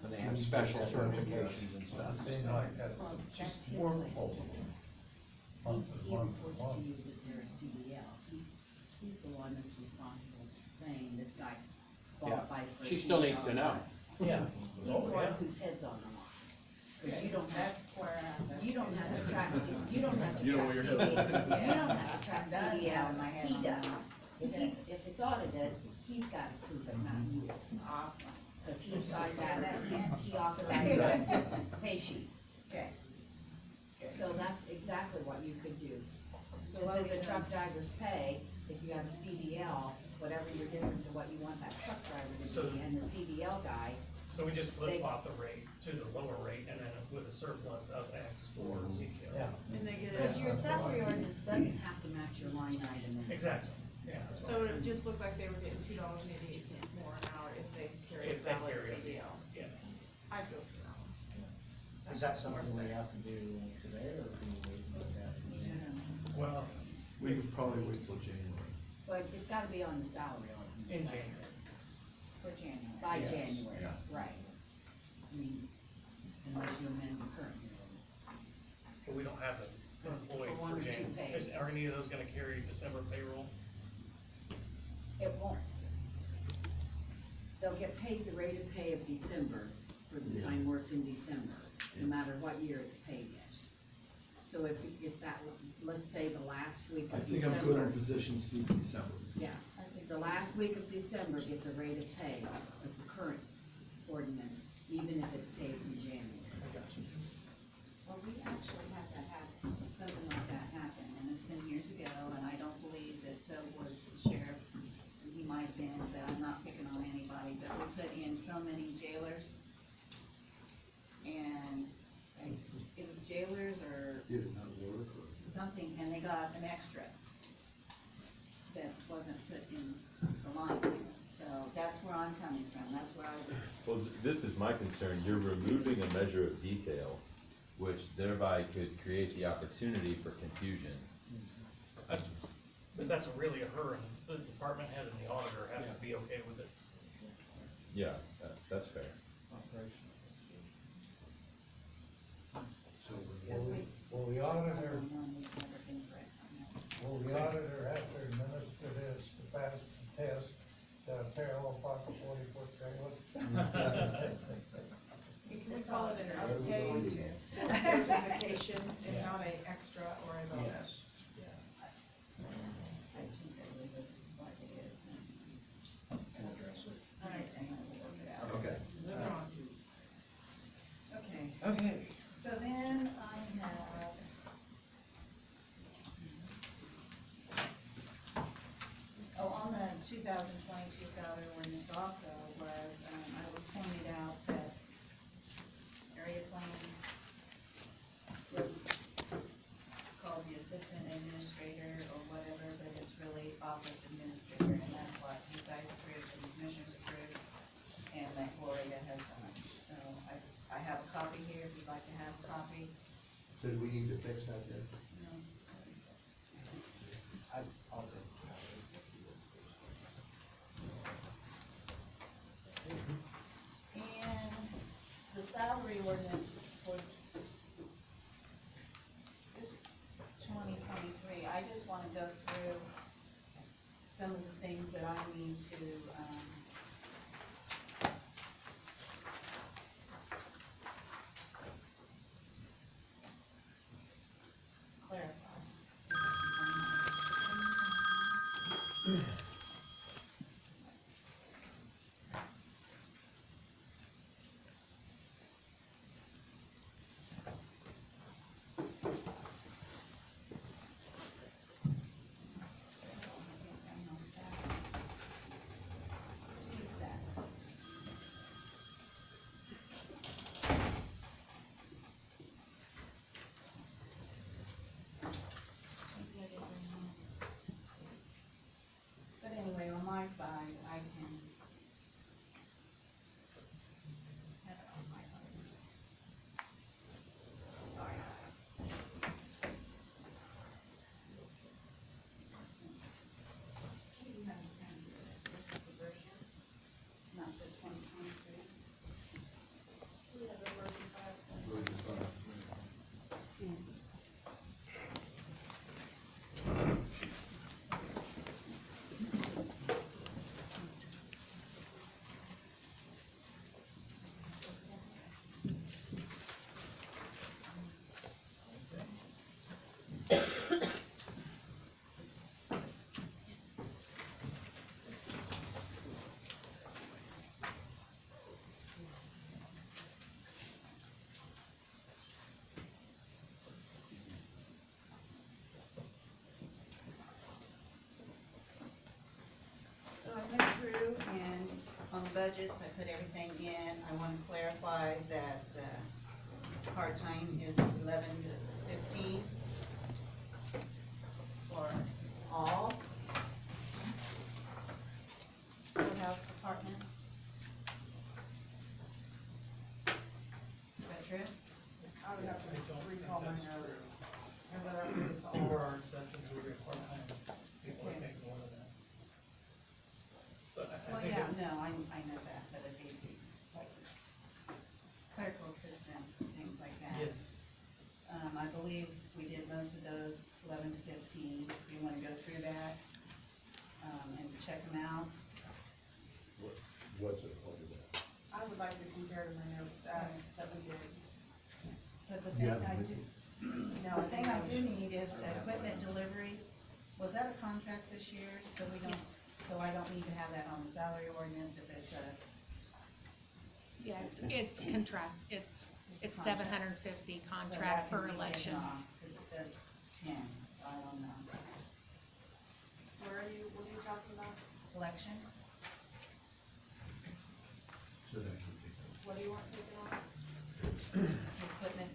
[SPEAKER 5] when they have special certifications and stuff.
[SPEAKER 6] Seems like that.
[SPEAKER 2] Well, that's his
[SPEAKER 6] More
[SPEAKER 2] place to
[SPEAKER 6] proposal.
[SPEAKER 2] do.
[SPEAKER 6] Month is
[SPEAKER 2] He
[SPEAKER 6] month is
[SPEAKER 2] reports
[SPEAKER 6] month.
[SPEAKER 2] to you that they're a CDL. He's the one that's responsible for saying this guy qualifies for a CDL.
[SPEAKER 5] She still needs to know.
[SPEAKER 6] Yeah.
[SPEAKER 2] He's the
[SPEAKER 6] Oh,
[SPEAKER 2] one
[SPEAKER 6] yeah.
[SPEAKER 2] whose head's on the line. Cause you don't have,
[SPEAKER 4] That's where,
[SPEAKER 2] you don't have to track, you don't have to
[SPEAKER 11] You know
[SPEAKER 2] track
[SPEAKER 11] where
[SPEAKER 2] CDL.
[SPEAKER 11] you're going.
[SPEAKER 2] You don't have to track
[SPEAKER 4] Done having my
[SPEAKER 2] CDL,
[SPEAKER 4] head
[SPEAKER 2] he
[SPEAKER 4] on the
[SPEAKER 2] does.
[SPEAKER 4] line.
[SPEAKER 2] If it's audited, he's gotta prove it, not you.
[SPEAKER 4] awesome.
[SPEAKER 2] Cause he signed that, he authorized that pay sheet.
[SPEAKER 4] Okay.
[SPEAKER 2] So that's exactly what you could do.
[SPEAKER 4] So
[SPEAKER 2] This
[SPEAKER 4] what
[SPEAKER 2] is
[SPEAKER 4] we
[SPEAKER 2] the
[SPEAKER 4] doing?
[SPEAKER 2] truck driver's pay, if you have a CDL, whatever your difference of what you want that truck driver to
[SPEAKER 3] So-
[SPEAKER 2] be, and the CDL guy,
[SPEAKER 3] So we just flip flop the rate to the lower rate and then with a surplus of X for the CDL.
[SPEAKER 6] Yeah.
[SPEAKER 8] And they get it.
[SPEAKER 2] cause your salary ordinance doesn't have to match your line item in.
[SPEAKER 3] Exactly, yeah. that's what
[SPEAKER 8] So
[SPEAKER 3] I'm
[SPEAKER 8] it
[SPEAKER 3] saying.
[SPEAKER 8] just looked like they were getting $2.88 more an hour if they carry a
[SPEAKER 3] If they
[SPEAKER 8] valid
[SPEAKER 3] carry it.
[SPEAKER 8] CDL.
[SPEAKER 3] Yes.
[SPEAKER 8] I'd go for that one.
[SPEAKER 1] Is that something we have to do today, or can we wait and get that?
[SPEAKER 3] Well,
[SPEAKER 11] We could probably wait till January.
[SPEAKER 2] But it's gotta be on the salary ordinance.
[SPEAKER 3] in
[SPEAKER 2] right?
[SPEAKER 3] January.
[SPEAKER 4] For January.
[SPEAKER 2] By
[SPEAKER 11] Yes,
[SPEAKER 2] January,
[SPEAKER 11] yeah.
[SPEAKER 2] right. I mean, unless you amend the current year.
[SPEAKER 3] But we don't have an employee
[SPEAKER 2] For one
[SPEAKER 3] for
[SPEAKER 2] or two
[SPEAKER 3] January.
[SPEAKER 2] pays.
[SPEAKER 3] Are any of those gonna carry December payroll?
[SPEAKER 2] It won't. They'll get paid the rate of pay of December for the time worked in December, no matter what year it's paid in. So if that, let's say the last week
[SPEAKER 11] I
[SPEAKER 2] of
[SPEAKER 11] think I'm good in
[SPEAKER 2] December,
[SPEAKER 11] position to speak in December.
[SPEAKER 2] yeah, the last week of December gets a rate of pay of the current ordinance, even if it's paid in January.
[SPEAKER 3] I got you.
[SPEAKER 4] Well, we actually had that happen, something like that happen, and it's been years ago, and I don't believe that was the sheriff. He might have been, but I'm not picking on anybody, but we put in so many jailers. And it was jailers or
[SPEAKER 11] Did it not work or?
[SPEAKER 4] something, and they got an extra that wasn't put in the line item. So that's where I'm coming from, that's where I was.
[SPEAKER 9] Well, this is my concern, you're removing a measure of detail, which thereby could create the opportunity for confusion.
[SPEAKER 3] But that's really a her, and the department head and the auditor have to be okay with it.
[SPEAKER 9] Yeah, that's fair.
[SPEAKER 7] So
[SPEAKER 4] Yes, we-
[SPEAKER 6] Will the auditor,
[SPEAKER 4] We've never been correct on that.
[SPEAKER 6] will the auditor have to administer this to pass the test, parallel park a 40-foot trailer?
[SPEAKER 8] You can just call it an
[SPEAKER 4] I was going
[SPEAKER 8] unpaid
[SPEAKER 4] to.
[SPEAKER 8] certification and not an extra or a bonus.
[SPEAKER 6] Yes.
[SPEAKER 4] I just said it was what it is.
[SPEAKER 1] And address it.
[SPEAKER 4] All right, hang on, we'll work it out.
[SPEAKER 7] Okay.
[SPEAKER 8] Moving on.
[SPEAKER 4] Okay,
[SPEAKER 1] Okay.
[SPEAKER 4] so then I have. Oh, on the 2022 salary ordinance also was, I was pointed out that area planning was called the assistant administrator or whatever, but it's really office administrator, and that's what you guys approved and the commissioners approved, and that Gloria has signed. So I have a copy here, if you'd like to have a copy.
[SPEAKER 7] do we need to fix that then?
[SPEAKER 4] No.
[SPEAKER 1] I'll take it.
[SPEAKER 4] And the salary ordinance for this 2023, I just wanna go through some of the things that I need to, clarify. budgets, I put everything in. I wanna clarify that, part-time is 11 to 15 for all courthouse departments. Is that true?
[SPEAKER 8] I would have
[SPEAKER 3] I don't
[SPEAKER 8] to
[SPEAKER 3] think
[SPEAKER 8] recall my
[SPEAKER 3] that's
[SPEAKER 8] notes.
[SPEAKER 3] true.
[SPEAKER 8] And then I think it's all.
[SPEAKER 3] There are exceptions where we have part-time people that make more than that. But I
[SPEAKER 4] Well,
[SPEAKER 3] think
[SPEAKER 4] yeah,
[SPEAKER 3] it-
[SPEAKER 4] no, I know that, but it'd be like clerical assistants and things like that.
[SPEAKER 3] yes,
[SPEAKER 4] I believe we did most of those 11 to 15. Do you wanna go through that, and check them out?
[SPEAKER 7] What's the point of that?
[SPEAKER 8] I would like to compare to my notes that we did.
[SPEAKER 4] But the
[SPEAKER 7] You
[SPEAKER 4] thing
[SPEAKER 7] have it
[SPEAKER 4] I
[SPEAKER 7] with
[SPEAKER 4] do,
[SPEAKER 7] you?
[SPEAKER 4] no, the thing I do need is equipment delivery. Was that a contract this year? So I don't need to have that on the salary ordinance if it's a,
[SPEAKER 12] Yeah, it's contract, it's
[SPEAKER 4] It's a
[SPEAKER 12] seven
[SPEAKER 4] contract.
[SPEAKER 12] hundred and fifty
[SPEAKER 4] so
[SPEAKER 12] contract
[SPEAKER 4] that can
[SPEAKER 12] per
[SPEAKER 4] be taken
[SPEAKER 12] election.
[SPEAKER 4] off, cause it says 10, so I don't know.
[SPEAKER 8] What are you talking about?
[SPEAKER 4] Election,
[SPEAKER 7] So that can take them.
[SPEAKER 8] What do you want taken off?
[SPEAKER 4] equipment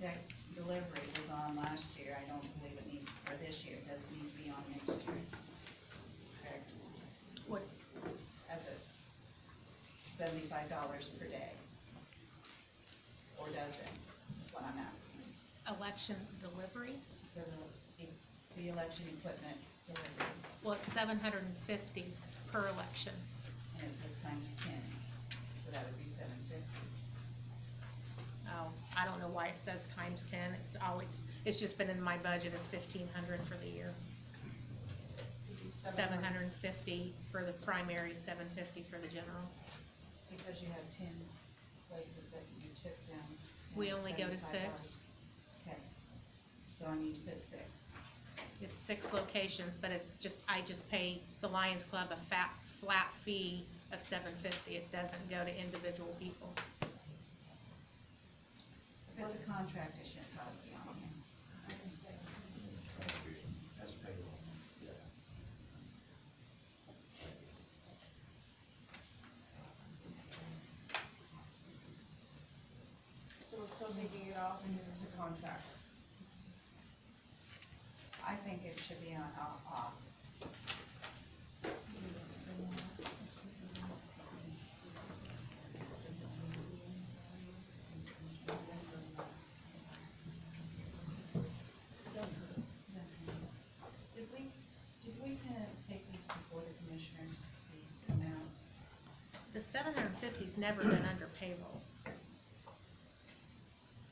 [SPEAKER 4] delivery was on last year. I don't believe it needs, or this year, it doesn't need to be on next year. Correct?
[SPEAKER 12] What,
[SPEAKER 4] As a $75 per day. Or does it? That's what I'm asking.
[SPEAKER 12] election delivery?
[SPEAKER 4] It says the election equipment delivery,
[SPEAKER 12] Well, it's 750 per election.
[SPEAKER 4] and it says times 10, so that would be 750.
[SPEAKER 12] Oh, I don't know why it says times 10, it's just been in my budget as 1,500 for the year. 750 for the primary, 750 for the general.
[SPEAKER 4] Because you have 10 places that you took them. and
[SPEAKER 12] We
[SPEAKER 4] it's
[SPEAKER 12] only go to
[SPEAKER 4] $75.
[SPEAKER 12] 6.
[SPEAKER 4] Okay, so I need to put 6.
[SPEAKER 12] It's 6 locations, but I just pay the Lions Club a flat fee of $750. It doesn't go to individual people.
[SPEAKER 4] If it's a contract, it shouldn't probably be on here.
[SPEAKER 1] As payroll.
[SPEAKER 8] So we're still taking it off because it's a contract.
[SPEAKER 4] I think it should be on off. Did we take these before the commissioners, these amounts?
[SPEAKER 12] The 750's never been under payroll. I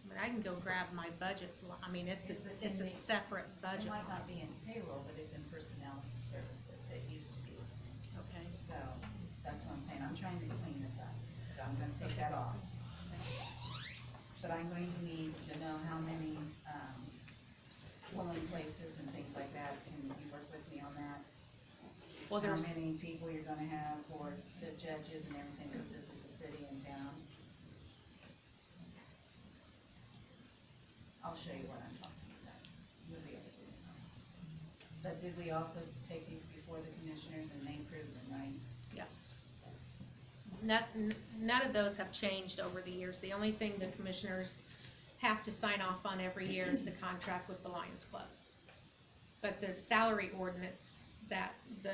[SPEAKER 12] mean, I can go grab my budget, it's
[SPEAKER 4] It's
[SPEAKER 12] a
[SPEAKER 4] in the-
[SPEAKER 12] separate
[SPEAKER 4] It
[SPEAKER 12] budget
[SPEAKER 4] might
[SPEAKER 12] line.
[SPEAKER 4] not be in payroll, but it's in personnel services, it used to be.
[SPEAKER 12] Okay,
[SPEAKER 4] So, that's what I'm saying, I'm trying to clean this up, so I'm gonna take that off. But I'm going to need to know how many, polling places and things like that, can you work with me on that?
[SPEAKER 12] well,
[SPEAKER 4] How
[SPEAKER 12] there's,
[SPEAKER 4] many people you're gonna have for the judges and everything, cause this is a city and town? I'll show you what I'm talking about. You'll be able to do it. But did we also take these before the commissioners and they approved them, right?
[SPEAKER 12] yes. None of those have changed over the years. The only thing the commissioners have to sign off on every year is the contract with the Lions Club. But the salary ordinance, the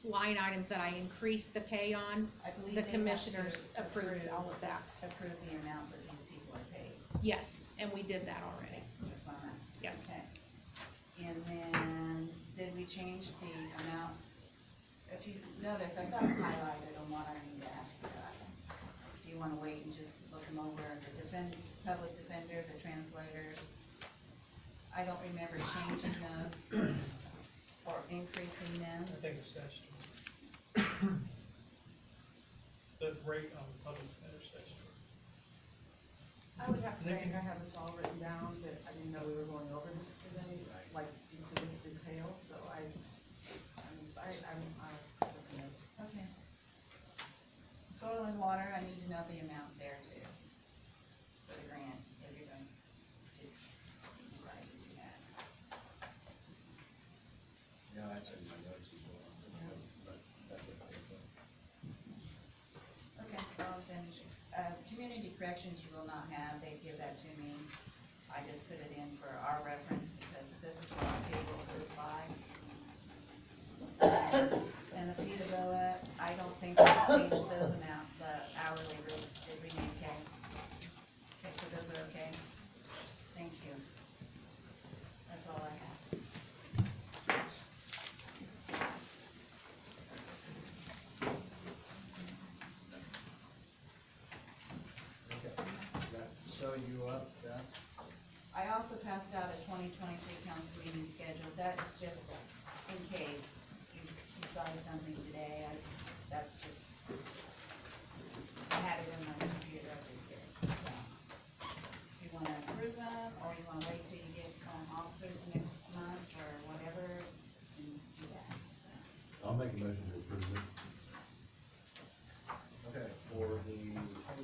[SPEAKER 12] line items that I increased the pay on,
[SPEAKER 4] I believe
[SPEAKER 12] the
[SPEAKER 4] they have to
[SPEAKER 12] commissioners approved all of that.
[SPEAKER 4] Approve the amount that these people are paid,
[SPEAKER 12] Yes, and we did that already.
[SPEAKER 4] that's what I'm asking.
[SPEAKER 12] Yes.
[SPEAKER 4] Okay. And then, did we change the amount? If you notice, I've got them highlighted on what I need to ask you guys. If you wanna wait and just look them over, the public defender, the translators, I don't remember changing those or increasing them.
[SPEAKER 3] I think it's statutory. The rate on the public defender statutory.
[SPEAKER 8] I would have to think, I have this all written down, but I didn't know we were going over this today, like into this detail, so I'm
[SPEAKER 4] Okay. Soil and water, I need to know the amount there too, for the grant, if you're going to decide to do that.
[SPEAKER 1] Yeah, that's in my notes as well. But that's what I
[SPEAKER 4] Okay. corrections you will not have, they give that to me. I just put it in for our reference because this is what our payroll goes by. And the fee to BOA, I don't think we changed those the hourly rates, did we, okay? Okay, so those are okay? Thank you. That's all I have.
[SPEAKER 1] Okay, that sew you up, that,
[SPEAKER 4] I also passed out a 2023 council meeting schedule. That is just in case you decide something today. That's just, I had it in my computer, I just did it. So, if you wanna approve them, or you wanna wait till you get officers next month, or whatever, you can do that, so.
[SPEAKER 7] I'll make a motion to approve it.
[SPEAKER 1] okay, for the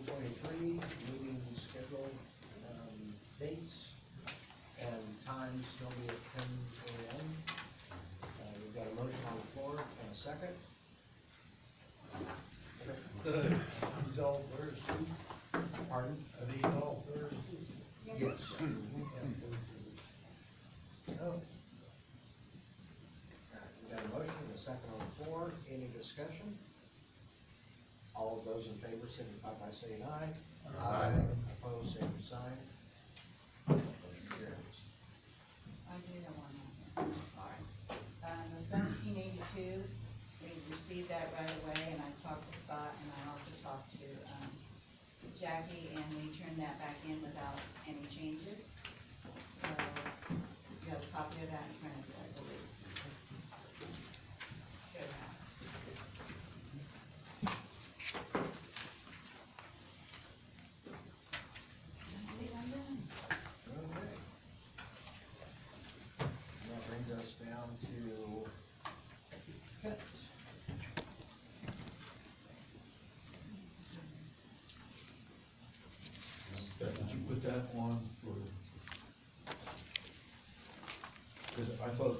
[SPEAKER 1] 2023 meeting schedule, dates and times still be at 10 a.m. We've got a motion on the floor and a second. Okay.
[SPEAKER 6] These all Thursday,
[SPEAKER 1] Pardon?
[SPEAKER 6] are these all Thursday?
[SPEAKER 1] Yes. Oh. We got a motion and a second on the floor. Any discussion? All of those in favor signify by saying aye.
[SPEAKER 7] Aye.
[SPEAKER 1] Opposed, same sign. Motion carries.
[SPEAKER 4] I do have one more, I'm sorry. The 1782, we received that right away, and I talked to Scott, and I also talked to, Jackie, and we turned that back in without any changes. So, you have a copy of that in front of you, I believe. Should have. I think I'm done.
[SPEAKER 1] Okay. And that brings us down to cuts.
[SPEAKER 11] Did you put that on for? Because I thought,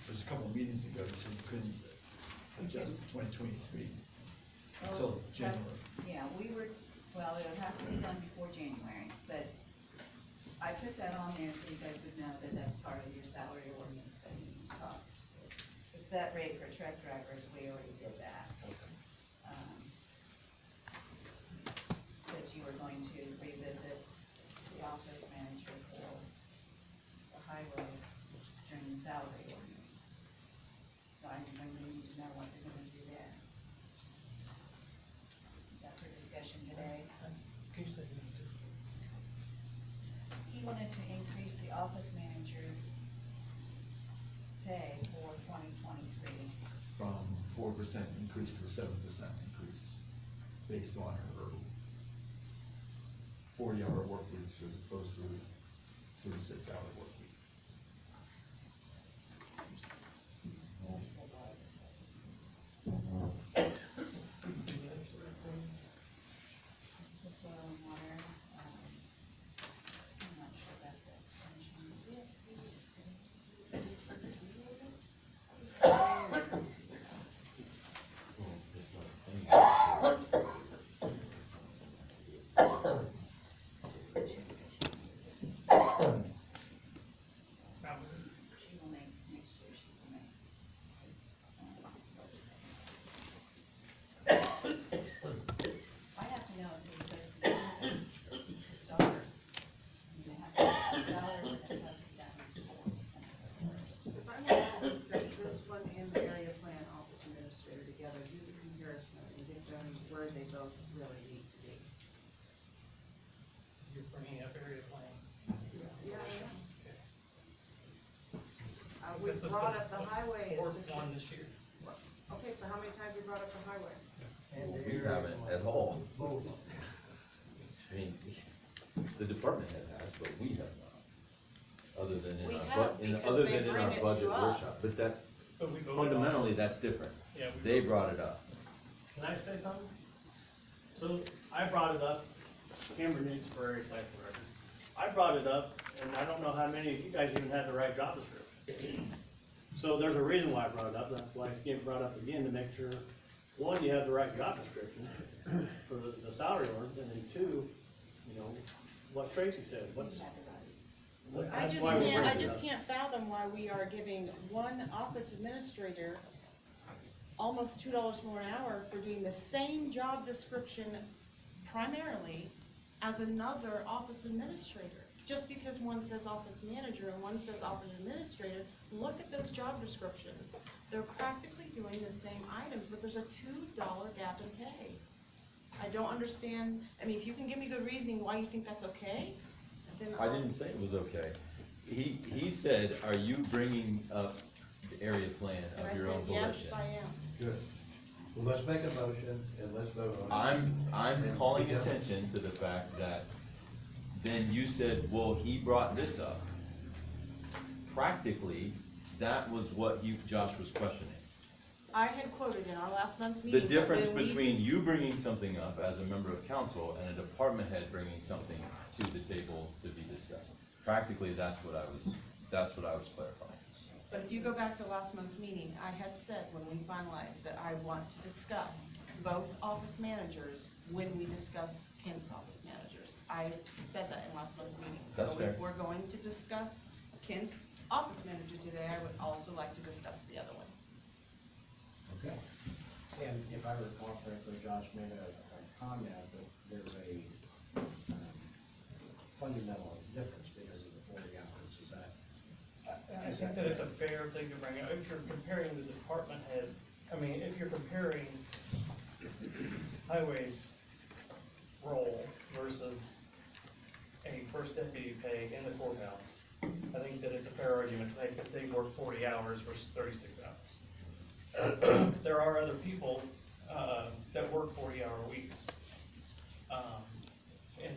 [SPEAKER 11] there's a couple of meetings ago, you said you couldn't adjust to 2023 until
[SPEAKER 4] Oh,
[SPEAKER 11] January.
[SPEAKER 4] Yeah, well, it has to be done before January, but I put that on there so you guys would know that that's part of your salary ordinance that you talked. The set rate for truck drivers, we already did that. That you were going to revisit the office manager for the highway during the salary ordinance. So I'm going to need to know what you're gonna do there. Is that for discussion today?
[SPEAKER 3] Can you say who you do?
[SPEAKER 4] He wanted to increase the office manager pay for 2023.
[SPEAKER 11] From 4% increase to a 7% increase, based on her 40-hour work weeks as opposed to 36-hour work week.
[SPEAKER 4] The soil and water, I'm not sure about the extension. She will make, next year she will make. I have to know it's a replacement to start. You have to, salary ordinance has to be done before December 1st.
[SPEAKER 8] If I had to stick this one in the area plan office administrator together, do the comparison and get them where they both really need to be.
[SPEAKER 3] You're bringing up area plan.
[SPEAKER 8] Yeah,
[SPEAKER 3] Okay.
[SPEAKER 8] we
[SPEAKER 3] This is
[SPEAKER 8] brought up the highway
[SPEAKER 3] Fourth
[SPEAKER 8] assistant.
[SPEAKER 3] one this year.
[SPEAKER 8] Okay, so how many times you brought up the highway?
[SPEAKER 9] We haven't at all.
[SPEAKER 6] Both.
[SPEAKER 9] I mean, the department head has, but we have not, other than
[SPEAKER 2] We
[SPEAKER 9] in our,
[SPEAKER 2] have,
[SPEAKER 9] in,
[SPEAKER 2] because
[SPEAKER 9] other
[SPEAKER 2] they
[SPEAKER 9] than in
[SPEAKER 2] bring
[SPEAKER 9] our
[SPEAKER 2] it
[SPEAKER 9] budget
[SPEAKER 2] to us.
[SPEAKER 9] workshop, but that,
[SPEAKER 3] But we voted on it.
[SPEAKER 9] fundamentally, that's different.
[SPEAKER 3] Yeah, we
[SPEAKER 9] They
[SPEAKER 3] voted.
[SPEAKER 9] brought it up.
[SPEAKER 13] Can I say something? So I brought it up, Cameron Newt's Prairie Type Record. I brought it up, and I don't know how many of you guys even had the right job description. So there's a reason why I brought it up, that's why it's getting brought up again, to make sure, one, you have the right job description for the salary ordinance, and then two, you know, what Tracy said, what's.
[SPEAKER 8] I
[SPEAKER 13] that's
[SPEAKER 8] just
[SPEAKER 13] why we're
[SPEAKER 8] can't, I
[SPEAKER 13] bringing it
[SPEAKER 8] just
[SPEAKER 13] up.
[SPEAKER 8] can't fathom why we are giving one office administrator almost $2 more an hour for doing the same job description primarily as another office administrator. Just because one says office manager and one says office administrator, look at those job descriptions. They're practically doing the same items, but there's a $2 gap in pay. I don't understand, I mean, if you can give me good reasoning why you think that's okay, then
[SPEAKER 9] I didn't say it was okay. He said, are you bringing up the area plan
[SPEAKER 8] And I
[SPEAKER 9] of your
[SPEAKER 8] said,
[SPEAKER 9] own
[SPEAKER 8] yes,
[SPEAKER 9] volition?
[SPEAKER 8] I am.
[SPEAKER 7] Good. Well, let's make a motion and let's vote on it.
[SPEAKER 9] I'm
[SPEAKER 7] And
[SPEAKER 9] calling
[SPEAKER 7] we have-
[SPEAKER 9] attention to the fact that then you said, well, he brought this up. Practically, that was what Josh was questioning.
[SPEAKER 8] I had quoted in our last month's
[SPEAKER 9] The
[SPEAKER 8] meeting. that
[SPEAKER 9] difference
[SPEAKER 8] when we
[SPEAKER 9] between
[SPEAKER 8] dis-
[SPEAKER 9] you bringing something up as a member of council and a department head bringing something to the table to be discussed. Practically, that's what I was clarifying.
[SPEAKER 8] But if you go back to last month's meeting, I had said when we finalized that I want to discuss both office managers when we discuss Kent's office managers. I said that in last month's meeting.
[SPEAKER 9] That's fair.
[SPEAKER 8] So if we're going to discuss Kent's office manager today, I would also like to discuss the other one.
[SPEAKER 7] Okay.
[SPEAKER 1] And if I recall correctly, Josh made a comment that there's a fundamental difference because of the 40 hours, is that?
[SPEAKER 3] I think that it's a fair thing to bring up, if you're comparing the department head, I mean, if you're comparing highways role versus a first deputy pay in the courthouse, I think that it's a fair argument to make that they work 40 hours versus 36 hours. There are other people, that work 40-hour weeks, in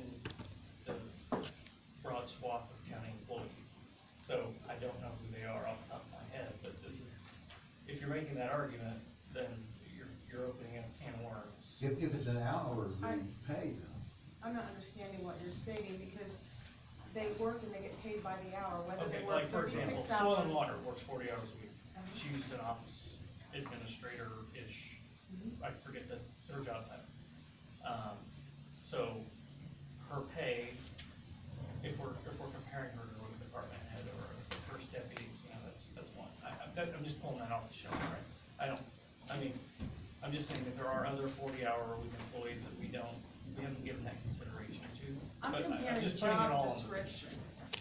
[SPEAKER 3] the broad swath of county employees. So I don't know who they are off the top of my head, but this is, if you're making that argument, then you're opening a can of worms.
[SPEAKER 7] If it's an hourly pay though.
[SPEAKER 8] I'm not understanding what you're stating because they work and they get paid by the hour, whether
[SPEAKER 3] Okay,
[SPEAKER 8] they work
[SPEAKER 3] like for
[SPEAKER 8] 36
[SPEAKER 3] example,
[SPEAKER 8] hours.
[SPEAKER 3] Soil and Water works 40 hours a week. She's an office administrator-ish. I forget her job title. So her pay, if we're comparing her to a department head or a first deputy, you know, that's one. I'm just pulling that off the shelf, right? I'm just saying that there are other 40-hour-a-week employees that we haven't given that consideration to.
[SPEAKER 8] I'm
[SPEAKER 3] But
[SPEAKER 8] comparing
[SPEAKER 3] just putting it all
[SPEAKER 8] job
[SPEAKER 3] on the-
[SPEAKER 8] description.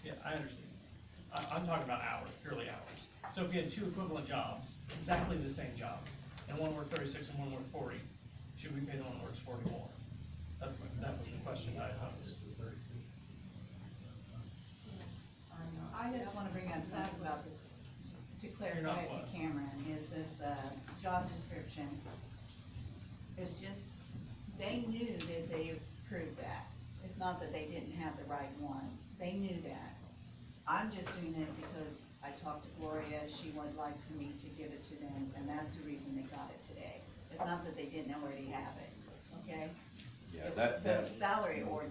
[SPEAKER 3] Yeah, I understand. I'm talking about hours, purely hours. So if you had two equivalent jobs, exactly the same job, and one worked 36 and one worked 40, should we pay the one that works 40 more? That was the question I posed.
[SPEAKER 4] I just wanna bring up something about this, to
[SPEAKER 3] You're
[SPEAKER 4] clarify
[SPEAKER 3] not
[SPEAKER 4] it to
[SPEAKER 3] what?
[SPEAKER 4] Cameron, is this, job description. It's just, they knew that they approved that. It's not that they didn't have the right one, they knew that. I'm just doing it because I talked to Gloria, she would like for me to give it to them, and that's the reason they got it today. It's not that they didn't already have it, okay?
[SPEAKER 9] Yeah,
[SPEAKER 4] The salary ordinance